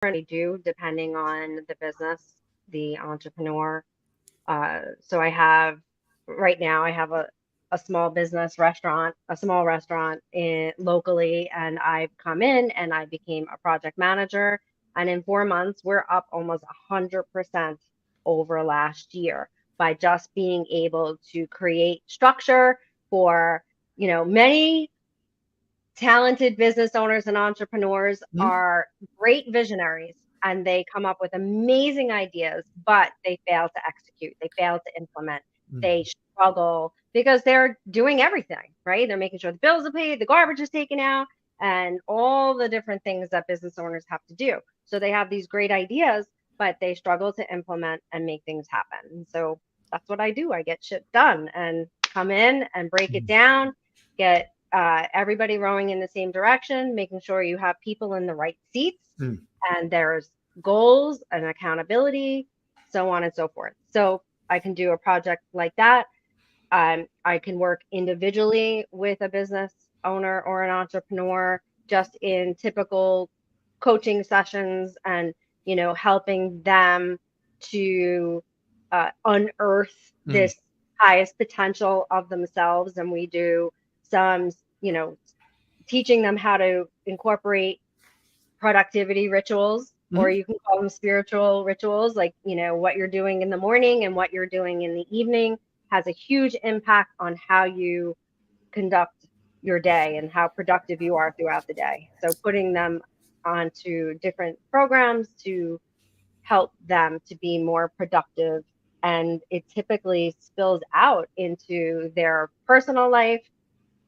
currently do depending on the business, the entrepreneur. So right now I have a small business restaurant, a small restaurant locally, and I've come in and I became a project manager. And in 4 months, we're up almost 100% over last year by just being able to create structure for, many talented business owners and entrepreneurs Mhm. are great visionaries and they come up with amazing ideas, but they fail to execute. They fail to implement. They struggle because they're doing everything, right? They're making sure the bills are paid, the garbage is taken out, and all the different things that business owners have to do. So they have these great ideas, but they struggle to implement and make things happen. And so that's what I do. I get shit done and come in and break it down, get everybody rowing in the same direction, making sure you have people in the right seats, Mm. and there's goals and accountability, so on and so forth. So I can do a project like that. I can work individually with a business owner or an entrepreneur just in typical coaching sessions and, helping them to unearth Mm. this highest potential of themselves. And we do some, teaching them how to incorporate productivity rituals, or Mhm. you can call them spiritual rituals, like, what you're doing in the morning and what you're doing in the evening has a huge impact on how you conduct your day and how productive you are throughout the day. So putting them onto different programs to help them to be more productive. And it typically spills out into their personal life,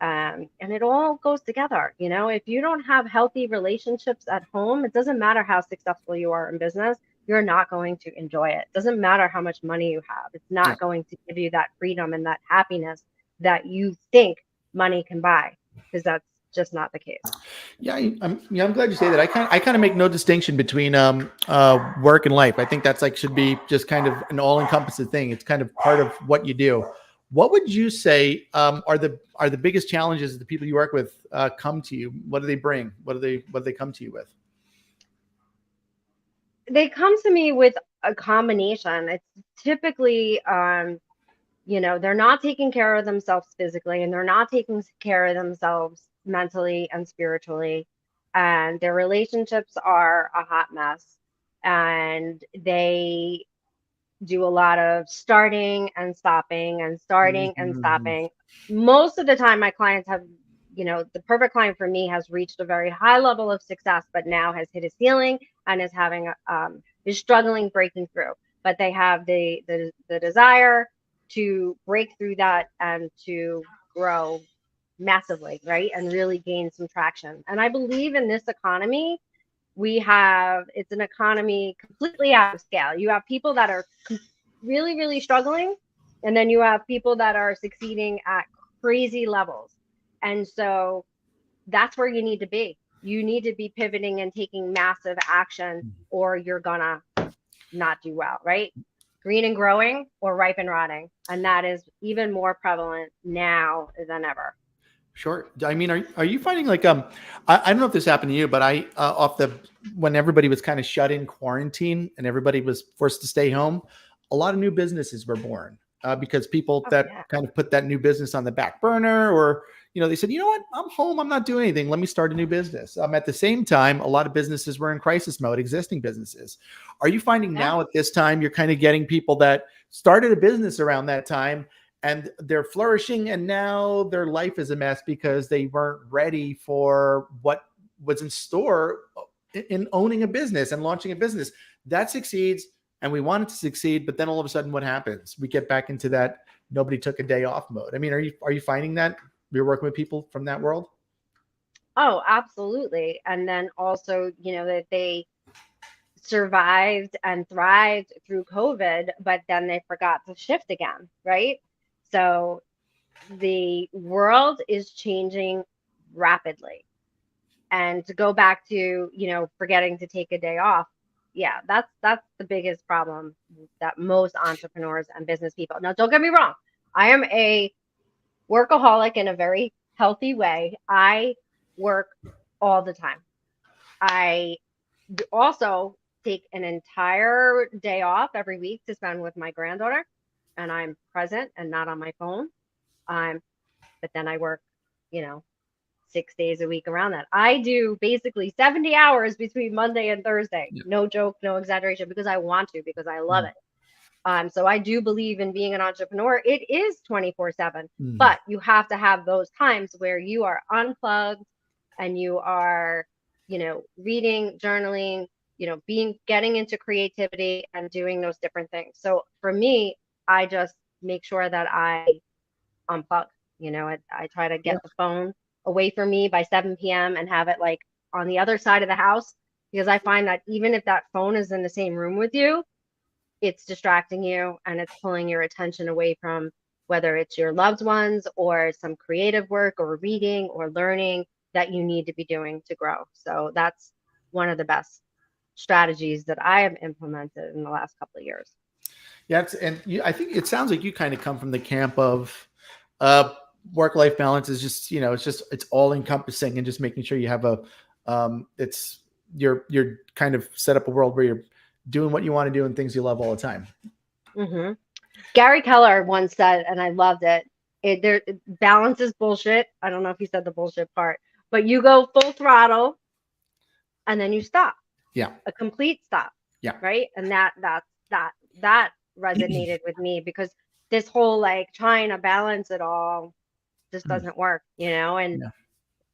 and it all goes together. If you don't have healthy relationships at home, it doesn't matter how successful you are in business, you're not going to enjoy it. It doesn't matter how much money you have. It's Yeah. not going to give you that freedom and that happiness that you think money can buy, because that's just not the case. I'm glad you say that. I kind of make no distinction between work and life. I think that's like should be just kind of an all encompassing thing. It's kind of part of what you do. What would you say are the biggest challenges that the people you work with come to you? What do they bring? What do they come to you with? They come to me with a combination. It's typically, they're not taking care of themselves physically and they're not taking care of themselves mentally and spiritually. And their relationships are a hot mess. And they do a lot of starting and stopping and starting and Mhm. stopping. Most of the time, my clients have, the perfect client for me has reached a very high level of success, but now has hit a ceiling and is struggling breaking through. But they have the desire to break through that and to grow massively, right? And really gain some traction. And I believe in this economy, it's an economy completely out of scale. You have people that are really, really struggling, and then you have people that are succeeding at crazy levels. And so that's where you need to be. You need to be pivoting and taking massive action, or you're gonna not do well, right? Green and growing or ripe and rotting. And that is even more prevalent now than ever. Sure. I mean, are you finding like I don't know if this happened to you, but I off the when everybody was kind of shut in quarantine and everybody was forced to stay home, a lot of new businesses were born because people Oh, that yeah. kind of put that new business on the back burner, or they said, you know what, I'm home, I'm not doing anything, let me start a new business. At the same time, a lot of businesses were in crisis mode, existing businesses. Are you finding Yeah. now at this time you're kind of getting people that started a business around that time and they're flourishing and now their life is a mess because they weren't ready for what was in store in owning a business and launching a business that succeeds, and we want it to succeed, but then all of a sudden what happens? We get back into that nobody took a day off mode. I mean, are you finding that you're working with people from that world? Oh, absolutely. And then also, that they survived and thrived through COVID, but then they forgot to shift again, right? So the world is changing rapidly. And to go back to, forgetting to take a day off, yeah, that's the biggest problem that most entrepreneurs and business people. Now, don't get me wrong. I am a workaholic in a very healthy way. I work all the time. I also take an entire day off every week to spend with my granddaughter, and I'm present and not on my phone. But then I work, you know, 6 days a week around that. I do basically 70 hours between Monday and Thursday. Yeah. No joke, no exaggeration, because I want to, because I love Mm. it. So I do believe in being an entrepreneur. It is 24/7, Mm. but you have to have those times where you are unplugged and you are, reading, journaling, getting into creativity and doing those different things. So for me, I just make sure that I unplug. I try to Yeah. get the phone away from me by 7 p.m. and have it like on the other side of the house, because I find that even if that phone is in the same room with you, it's distracting you and it's pulling your attention away from whether it's your loved ones or some creative work or reading or learning that you need to be doing to grow. So that's one of the best strategies that I have implemented in the last couple of years. Yeah, I think it sounds like you kind of come from the camp of uh, work-life balance is just, it's all encompassing and just making sure you have it's you're kind of set up a world where you're doing what you want to do and things you love all the time. Mm-hmm. Gary Keller once said, and I loved it, balance is bullshit. I don't know if he said the bullshit part, but you go full throttle and then you stop. Yeah. A complete stop. Yeah. Right. And that resonated with me, because this whole like trying to balance it all just doesn't work, and Yeah.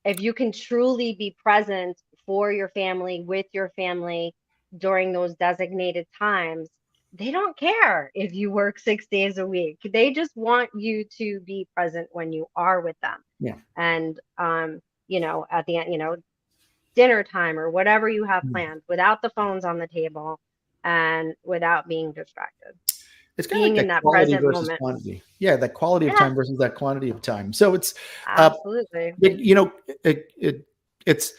if you can truly be present for your family, with your family during those designated times, they don't care if you work 6 days a week. They just want you to be present when you are with them. Yeah. And at the end, dinner time or whatever you have planned, without the phones on the table and without being distracted. It's kind of like Being in that that quality present versus moment. quantity. Yeah, that quality of Yeah, time versus that quantity of time. So it's absolutely. it's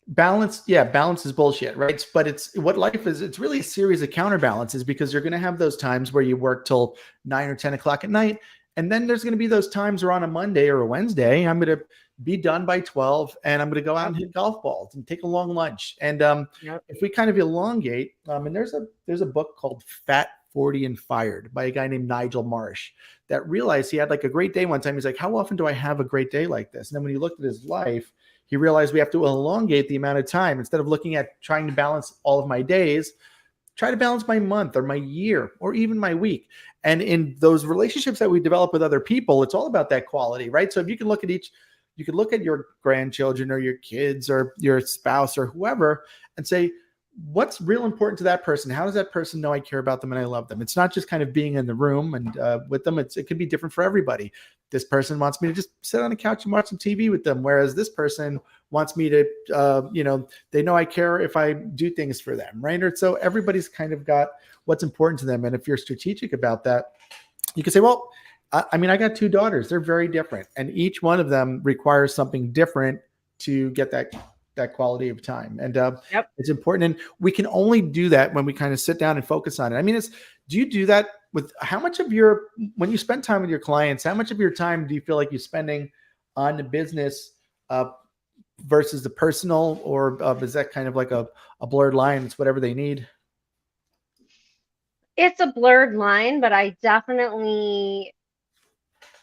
balance. Yeah, balance is bullshit, right? But it's what life is. It's really a series of counterbalances, because you're going to have those times where you work till 9 or 10 o'clock at night, and then there's going to be those times where on a Monday or a Wednesday I'm going to be done by 12 and I'm going to go out and hit golf balls and take a long lunch. And if we kind of elongate, and there's a book called Fat, 40 and Fired by a guy named Nigel Marsh, that realized he had like a great day one time. He's like, how often do I have a great day like this? And then when he looked at his life, he realized we have to elongate the amount of time. Instead of looking at trying to balance all of my days, try to balance my month or my year or even my week. And in those relationships that we develop with other people, it's all about that quality, right? So if you can look at you could look at your grandchildren or your kids or your spouse or whoever and say, what's real important to that person? How does that person know I care about them and I love them? It's not just kind of being in the room and with them. It could be different for everybody. This person wants me to just sit on the couch and watch some TV with them, whereas this person wants me to, they know I care if I do things for them, right? Or so everybody's kind of got what's important to them. And if you're strategic about that, you can say, well, I got two daughters. They're very different, and each one of them requires something different to get that quality of time. And Yep. it's important. And we can only do that when we kind of sit down and focus on it. I mean, do you do that with how much of when you spend time with your clients, how much of your time do you feel like you're spending on the business versus the personal, or is that kind of like a blurred line? It's whatever they need. It's a blurred line, but I definitely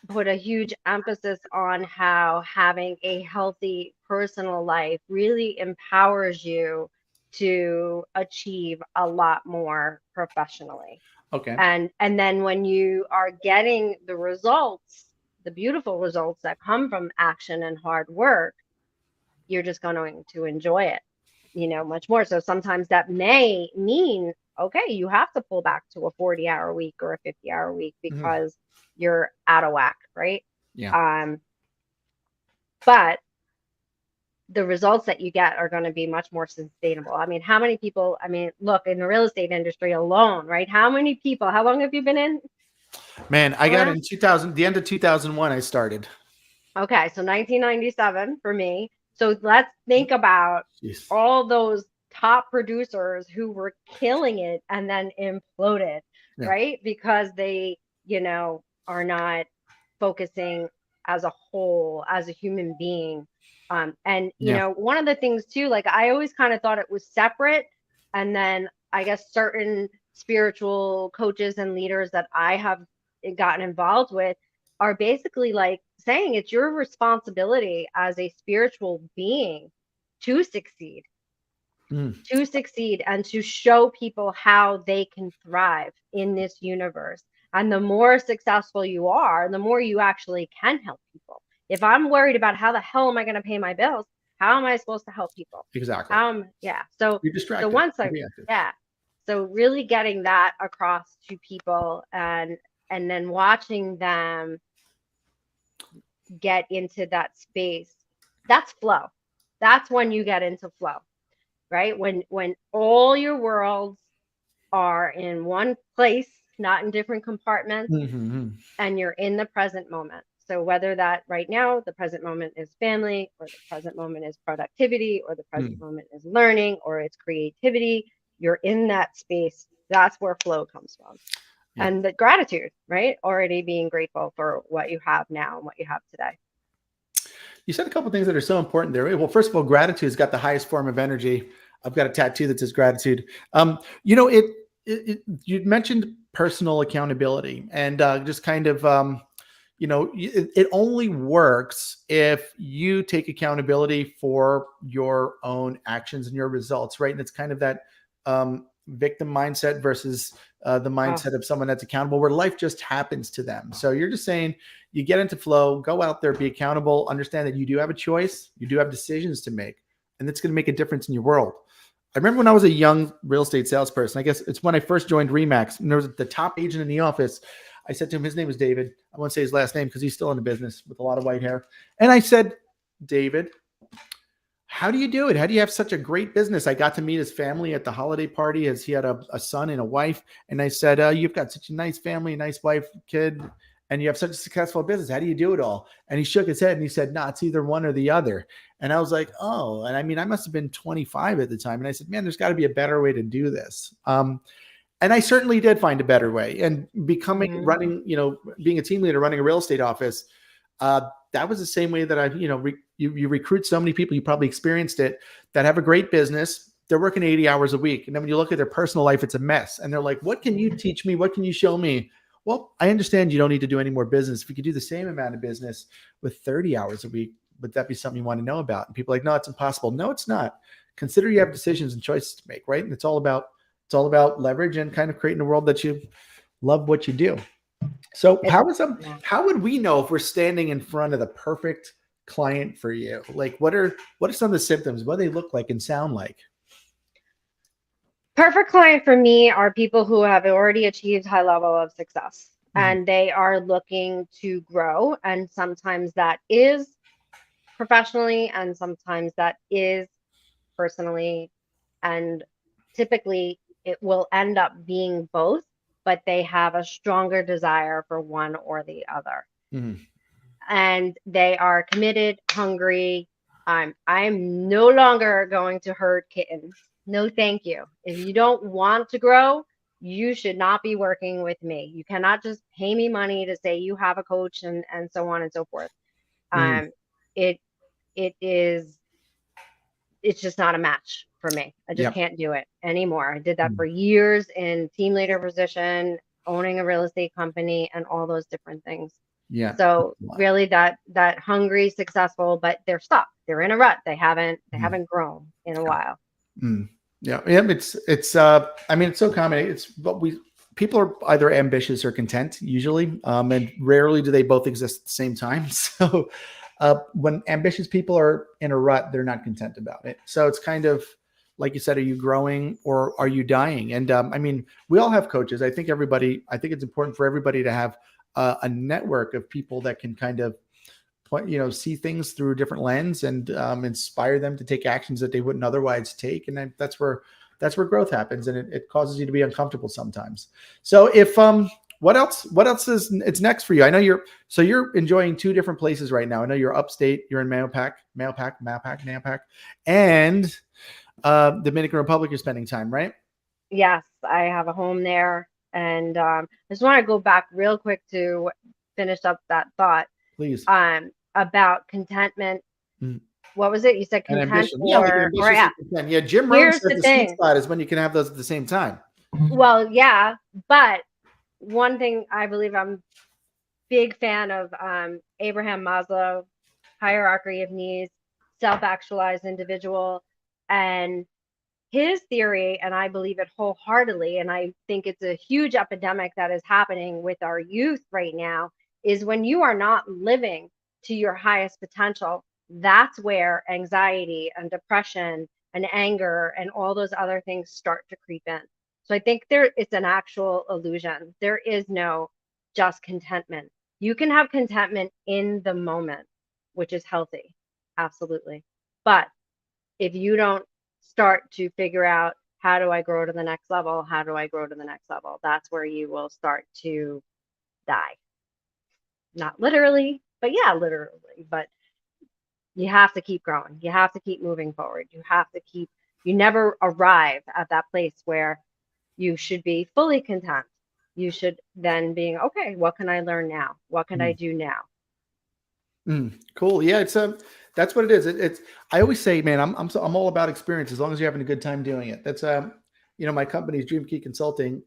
put a huge emphasis on how having a healthy personal life really empowers you to achieve a lot more professionally. Okay. And then when you are getting the results, the beautiful results that come from action and hard work, you're just going to enjoy it, much more. So sometimes that may mean, okay, you have to pull back to a 40-hour week or a 50-hour week because you're out of whack, right? Yeah. But the results that you get are going to be much more sustainable. I mean, how many people, look, in the real estate industry alone, right? How many people, how long have you been in? Man, I got in 2000, the end of 2001, I started. Okay, so 1997 for me. So let's think about all those top producers who were killing it and then imploded, right? Because they, are not focusing as a whole, as a human being, And Yeah. one of the things too, like I always kind of thought it was separate, and then I guess certain spiritual coaches and leaders that I have gotten involved with are basically like saying it's your responsibility as a spiritual being to succeed, Mm. and to show people how they can thrive in this universe. And the more successful you are, the more you actually can help people. If I'm worried about how the hell am I going to pay my bills, how am I supposed to help people? Exactly. Yeah. So You're so distracted. once You're I reactive. yeah. So really getting that across to people, and then watching them get into that space, that's flow. That's when you get into flow, right? When all your worlds are in one place, not in different compartments, Mm-hmm. and you're in the present moment. So whether that right now, the present moment is family, or the present moment is productivity, or the present Mm. moment is learning, or it's creativity, you're in that space. That's where flow comes from. Yeah. And the gratitude, right? Already being grateful for what you have now and what you have today. You said a couple of things that are so important there. Well, first of all, gratitude has got the highest form of energy. I've got a tattoo that says gratitude. You mentioned personal accountability and just kind of, it only works if you take accountability for your own actions and your results, right? And it's kind of that victim mindset versus the Oh, mindset of someone that's accountable, where life just happens to them. So you're just saying, you get into flow, go out there, be accountable, understand that you do have a choice, you do have decisions to make, and it's going to make a difference in your world. I remember when I was a young real estate salesperson, I guess it's when I first joined Remax, and there was the top agent in the office. I said to him, his name was David. I won't say his last name because he's still in the business with a lot of white hair. And I said, David, how do you do it? How do you have such a great business? I got to meet his family at the holiday party, as he had a son and a wife. And I said, you've got such a nice family, a nice wife, kid, and you have such a successful business. How do you do it all? And he shook his head and he said, no, it's either one or the other. And I was like, oh, and I mean, I must have been 25 at the time. And I said, man, there's got to be a better way to do this. And I certainly did find a better way. And mm-hmm. being a team leader, running a real estate office, that was the same way that you recruit so many people, you probably experienced it, that have a great business. They're working 80 hours a week. And then when you look at their personal life, it's a mess. And they're like, what can you teach me? What can you show me? Well, I understand you don't need to do any more business. If you could do the same amount of business with 30 hours a week, would that be something you want to know about? And people are like, no, it's impossible. No, it's not. Consider you have decisions and choices to make, right? And it's all about leverage and kind of creating a world that you love what you do. So Yeah. how would we know if we're standing in front of the perfect client for you? Like what are some of the symptoms? What do they look like and sound like? Perfect client for me are people who have already achieved high level of success, Mhm. and they are looking to grow. And sometimes that is professionally, and sometimes that is personally. And typically it will end up being both, but they have a stronger desire for one or the other. Mhm. And they are committed, hungry. I'm no longer going to herd kittens. No, thank you. If you don't want to grow, you should not be working with me. You cannot just pay me money to say you have a coach, and so on and so forth. Mhm. Um, it it is it's just not a match for me. I just Yep. can't do it anymore. I did that Mhm. for years in team leader position, owning a real estate company, and all those different things. Yeah. So really that hungry, successful, but they're stuck. They're in a rut. Mhm. They haven't grown in a while. Mm. Yeah. Yeah. It's I mean, it's so common. It's what people are either ambitious or content usually. And rarely do they both exist at the same time. So when ambitious people are in a rut, they're not content about it. So it's kind of like you said, are you growing or are you dying? And I mean, we all have coaches. I think it's important for everybody to have a network of people that can kind of see things through a different lens and inspire them to take actions that they wouldn't otherwise take. And then that's where growth happens, and it causes you to be uncomfortable sometimes. So if what else is it's next for you? I know you're enjoying two different places right now. I know you're upstate, you're in Mahopac, and Dominican Republic. You're spending time, right? Yes, I have a home there, and I just want to go back real quick to finish up that thought Please. about contentment. Mm. what was it? You said And content ambition. Yeah, like an or ambitious yeah. and content. Yeah, Jim Rohn Here's says the the sweet thing. spot is when you can have those at the same time. Well, yeah, but one thing I believe I'm big fan of Abraham Maslow, hierarchy of needs, self-actualized individual, and his theory, and I believe it wholeheartedly, and I think it's a huge epidemic that is happening with our youth right now, is when you are not living to your highest potential, that's where anxiety and depression and anger and all those other things start to creep in. So I think it's an actual illusion. There is no just contentment. You can have contentment in the moment, which is healthy, absolutely. But if you don't start to figure out, how do I grow to the next level? How do I grow to the next level? That's where you will start to die. Not literally, but yeah, literally. But you have to keep growing. You have to keep moving forward. You never arrive at that place where you should be fully content. You should then being, okay, what can I learn now? What can I do now? Cool. Yeah, it's that's what it is. It's I always say, man, I'm all about experience as long as you're having a good time doing it. That's my company's Dream Key Consulting.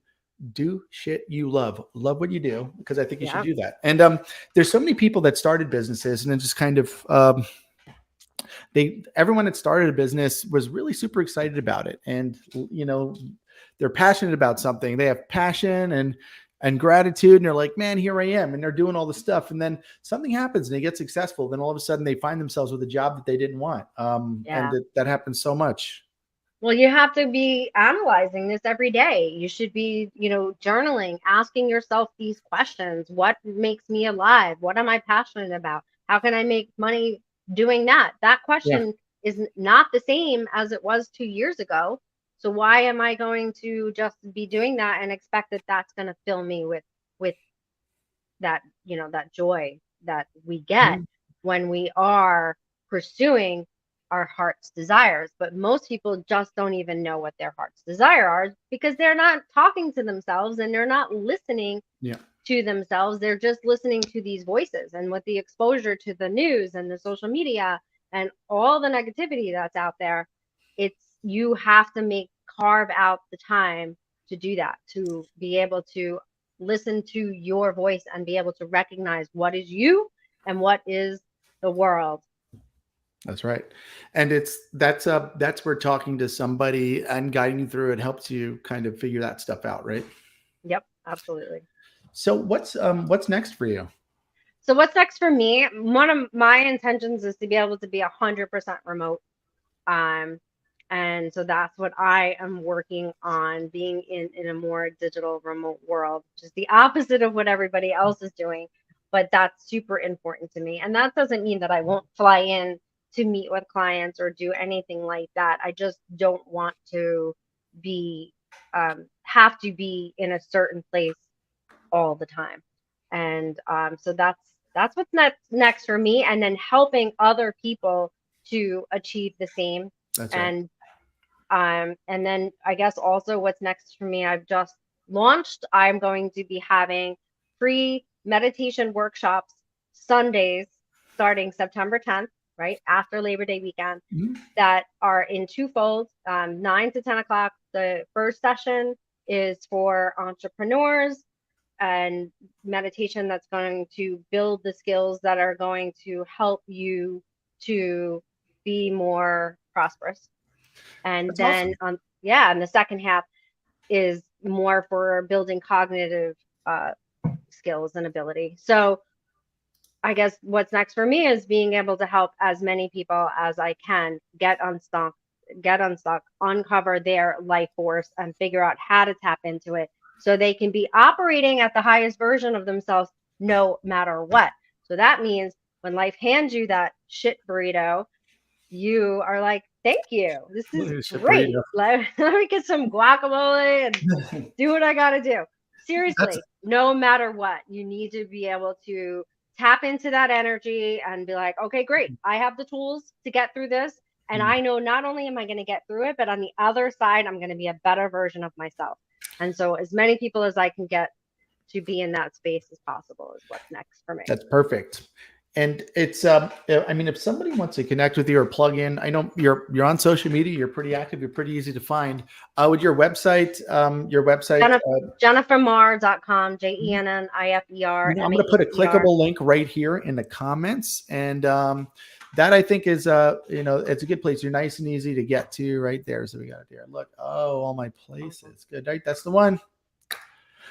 Do shit you love what you do, because I think you should Yeah. do that. And there's so many people that started businesses and then just kind of everyone that started a business was really super excited about it, and they're passionate about something. They have passion and gratitude, and they're like, man, here I am, and they're doing all the stuff, and then something happens and they get successful, then all of a sudden they find themselves with a job that they didn't want. And Yeah. that happens so much. Well, you have to be analyzing this every day. You should be, journaling, asking yourself these questions. What makes me alive? What am I passionate about? How can I make money doing that? That Yeah. question is not the same as it was 2 years ago. So why am I going to just be doing that and expect that that's going to fill me with that, that joy that we get Mhm. when we are pursuing our heart's desires. But most people just don't even know what their heart's desire are, because they're not talking to themselves and they're not listening Yeah. to themselves. They're just listening to these voices, and with the exposure to the news and the social media and all the negativity that's out there, you have to carve out the time to do that, to be able to listen to your voice and be able to recognize what is you and what is the world. That's right. And that's where talking to somebody and guiding you through it helps you kind of figure that stuff out, right? Yep, absolutely. So what's next for you? So what's next for me? One of my intentions is to be able to be 100% remote. Um, and so that's what I am working on, being in a more digital remote world, which is the opposite of what everybody else is doing. But that's super important to me. And that doesn't mean that I won't fly in to meet with clients or do anything like that. I just don't want to be have to be in a certain place all the time. And so that's what's next for me, and then helping other people to achieve the same. That's right. And then I guess also what's next for me, I've just launched. I'm going to be having free meditation workshops Sundays starting September 10th, right after Labor Day weekend, Mhm. that are in twofold, 9 to 10 o'clock. The first session is for entrepreneurs and meditation that's going to build the skills that are going to help you to be more prosperous. And That's then awesome. yeah, and the second half is more for building cognitive uh, skills and ability. So I guess what's next for me is being able to help as many people as I can get unstuck, uncover their life force, and figure out how to tap into it so they can be operating at the highest version of themselves no matter what. So that means when life hands you that shit burrito, you are like, thank you. This is Shit great. burrito. Let me get some guacamole and do what I got to do. That's Seriously, no matter what, you need to be able to tap into that energy and be like, okay, great. I have the tools to get through this. And I know not only am I going to get through it, but on the other side, I'm going to be a better version of myself. And so, as many people as I can get to be in that space as possible is what's next for me. that's perfect. And it's I mean, if somebody wants to connect with you or plug in, I know you're on social media, you're pretty active, you're pretty easy to find. Would your website JenniferMaher.com, JenniferMeifer, I'm going to put a clickable link right here in the comments, and that I think is it's a good place. You're nice and easy to get to right there. So we got it there. Look, all my places, good, right? That's the one.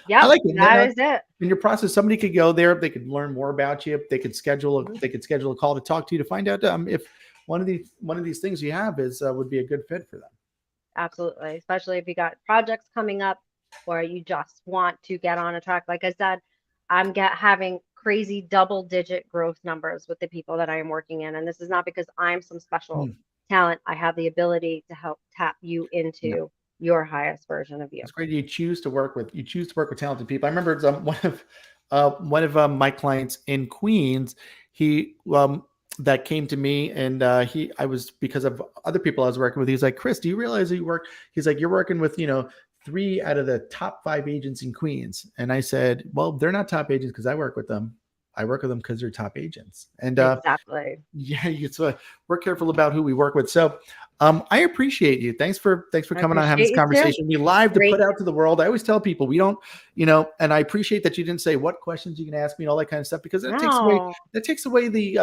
Yep, I like it. that is it. In your process, somebody could go there. They could learn more about you. They could schedule a call to talk to you to find out if one of these things you have is would be a good fit for them. Absolutely, especially if you got projects coming up or you just want to get on a track. Like I said, I'm having crazy double-digit growth numbers with the people that I am working in, and this is not because I'm some special talent. I have the ability to help tap you into your highest version of you. It's great. You choose to work with talented people. I remember one of my clients in Queens. He that came to me, and I was, because of other people I was working with. He's like, Chris, do you realize that you work? He's like, you're working with 3 out of the top 5 agents in Queens. And I said, well, they're not top agents because I work with them. I work with them because they're top agents. And exactly. Yeah, we're careful about who we work with. So I appreciate you. Thanks for coming on, having this conversation. We live to put out to the world. I always tell people we don't, and I appreciate that you didn't say what questions you can ask me and all that kind of stuff, because that takes away the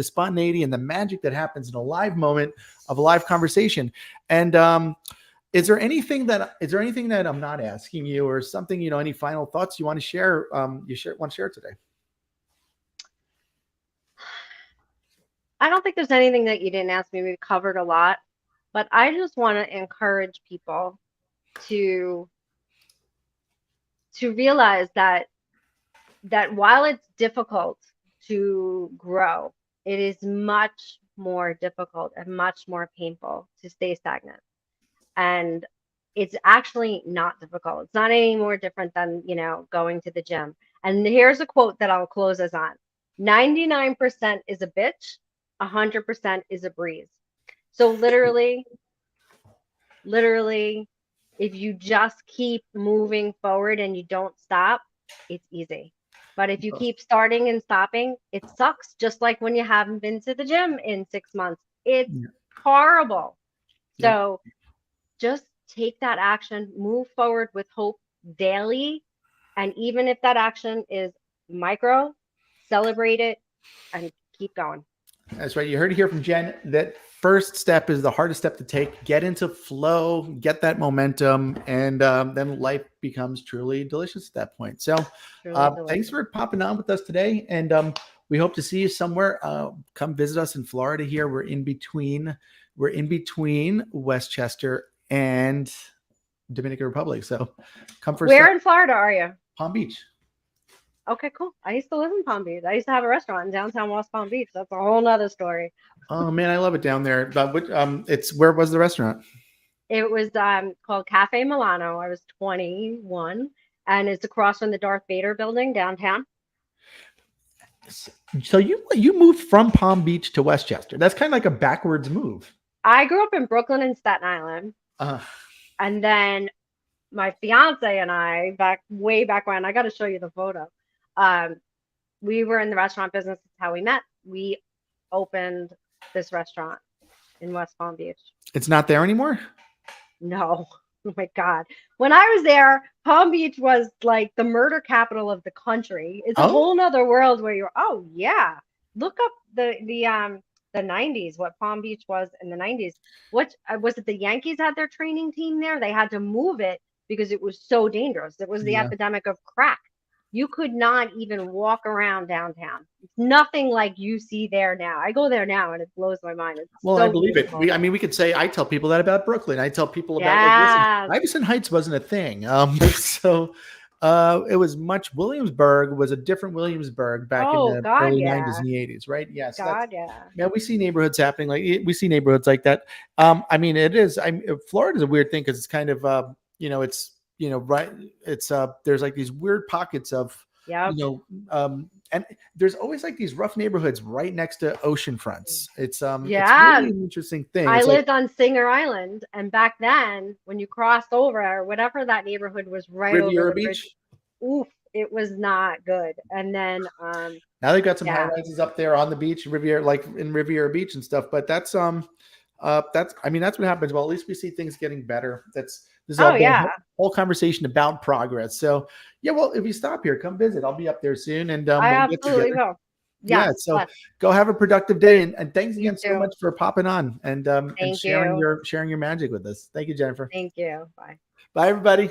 spontaneity and the magic that happens in a live moment of a live conversation. And is there anything that I'm not asking you, or something, any final thoughts you want to share? Want to share today? I don't think there's anything that you didn't ask me. We've covered a lot, but I just want to encourage people to realize that while it's difficult to grow, it is much more difficult and much more painful to stay stagnant. And it's actually not difficult. It's not any more different than, going to the gym. And here's a quote that I'll close us on. 99% is a bitch. 100% is a breeze. So literally, if you just keep moving forward and you don't stop, it's easy. But if you keep starting and stopping, it sucks. Just like when you haven't been to the gym in 6 months, it's horrible. So just take that action, move forward with hope daily. And even if that action is micro, celebrate it and keep going. That's right. You heard it here from Jen. That first step is the hardest step to take. Get into flow, get that momentum, and then life becomes truly delicious at that point. So thanks for popping on with us today. And we hope to see you somewhere. Come visit us in Florida here. We're in between Westchester and Dominican Republic. So come for Where in Florida are you? Palm Beach. Okay, cool. I used to live in Palm Beach. I used to have a restaurant in downtown West Palm Beach. That's a whole nother story. Oh man, I love it down there. But where was the restaurant? It was called Cafe Milano. I was 21, and it's across from the Darth Vader building downtown. So you moved from Palm Beach to Westchester. That's kind of like a backwards move. I grew up in Brooklyn and Staten Island. And then my fiance and I, way back when, I got to show you the photo. We were in the restaurant business. That's how we met. We opened this restaurant in West Palm Beach. It's not there anymore? No. Oh my God. When I was there, Palm Beach was like the murder capital of the country. It's a whole nother world where you're, look up the 90s, what Palm Beach was in the 90s. What was it? The Yankees had their training team there. They had to move it because it was so dangerous. It was the epidemic of crack. You could not even walk around downtown. It's nothing like you see there now. I go there now and it blows my mind. I believe beautiful. It. We could say, I tell people that about Brooklyn. I tell people about Iverson Heights wasn't a thing. It was much. Williamsburg was a different Williamsburg back in the early 90s and the 80s, right? Yes. Yeah, we see neighborhoods happening we see neighborhoods like that. It is. Florida's a weird thing because it's kind of right. It's there's like these weird pockets of and there's always like these rough neighborhoods right next to ocean fronts. It's really an interesting thing. I lived on Singer Island, and back then when you crossed over or whatever that neighborhood was right Riviera over the Beach. Oof, it was not good. And then Now they've got some high Yeah. rises up there on the beach, Riviera, like in Riviera Beach and stuff. But that's I mean, that's what happens. Well, at least we see things getting better. This has Oh all been a yeah. whole conversation about progress. So yeah, well, if you stop here, come visit. I'll be up there soon, and I we'll get absolutely together. will. Yeah. Yes. So Let's. go have a productive day, and thanks You again so too. much for popping on and Thank you. sharing your magic with us. Thank you, Jennifer. Thank you. Bye. Bye, everybody.